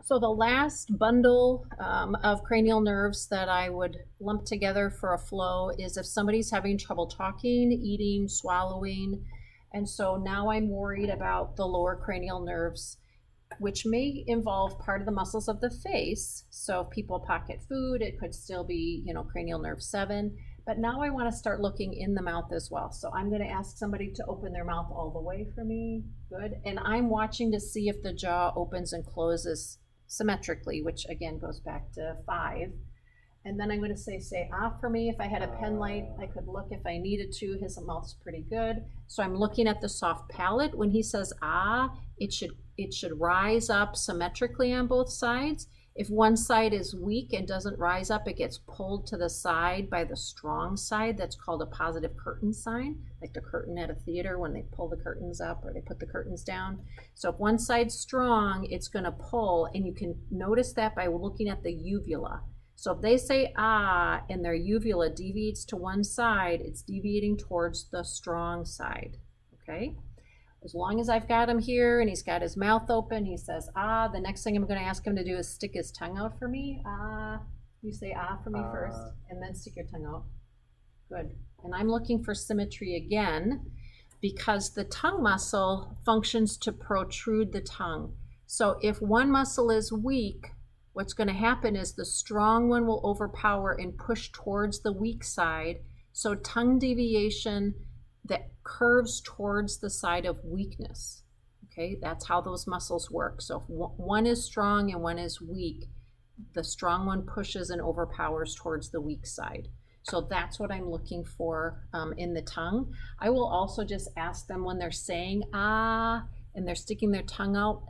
So the last bundle of cranial nerves that I would lump together for a flow is if somebody's having trouble talking, eating, swallowing. And so now I'm worried about the lower cranial nerves, which may involve part of the muscles of the face. So if people pocket food, it could still be, cranial nerve 7. But now I want to start looking in the mouth as well. So I'm going to ask somebody to open their mouth all the way for me. Good. And I'm watching to see if the jaw opens and closes symmetrically, which again goes back to 5. And then I'm going to say ah for me. If I had a pen light, I could look if I needed to. His mouth's pretty good. So I'm looking at the soft palate. When he says ah, it should rise up symmetrically on both sides. If one side is weak and doesn't rise up, it gets pulled to the side by the strong side. That's called a positive curtain sign, like the curtain at a theater when they pull the curtains up or they put the curtains down. So if one side's strong, it's going to pull, and you can notice that by looking at the uvula. So if they say ah and their uvula deviates to one side, it's deviating towards the strong side, okay? As long as I've got him here and he's got his mouth open, he says ah, the next thing I'm going to ask him to do is stick his tongue out for me. Ah, you say ah for me first, and then stick your tongue out. Good. And I'm looking for symmetry again because the tongue muscle functions to protrude the tongue. So if one muscle is weak, what's going to happen is the strong one will overpower and push towards the weak side. So tongue deviation that curves towards the side of weakness. Okay, that's how those muscles work. So if one is strong and one is weak, the strong one pushes and overpowers towards the weak side. So that's what I'm looking for in the tongue. I will also just ask them when they're saying ah and they're sticking their tongue out,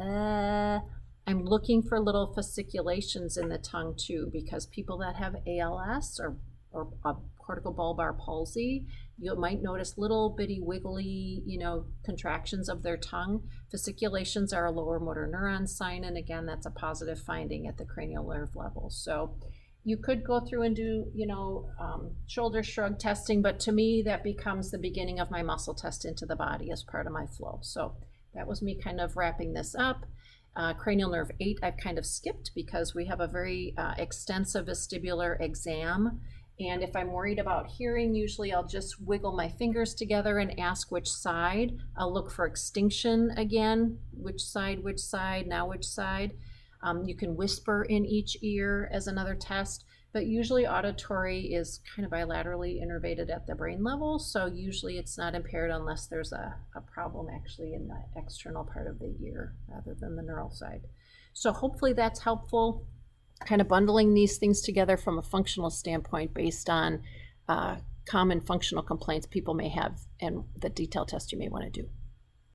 I'm looking for little fasciculations in the tongue too, because people that have ALS or cortical bulbar palsy, you might notice little bitty wiggly, contractions of their tongue. Fasciculations are a lower motor neuron sign, and again, that's a positive finding at the cranial nerve level. So you could go through and do, shoulder shrug testing, but to me, that becomes the beginning of my muscle test into the body as part of my flow. So that was me kind of wrapping this up. Cranial nerve 8, I've kind of skipped because we have a very extensive vestibular exam. And if I'm worried about hearing, usually I'll just wiggle my fingers together and ask which side. I'll look for extinction again, which side, now which side. You can whisper in each ear as another test, but usually auditory is kind of bilaterally innervated at the brain level, so usually it's not impaired unless there's a problem actually in the external part of the ear rather than the neural side. So hopefully that's helpful, kind of bundling these things together from a functional standpoint based on common functional complaints people may have and the detailed test you may want to do.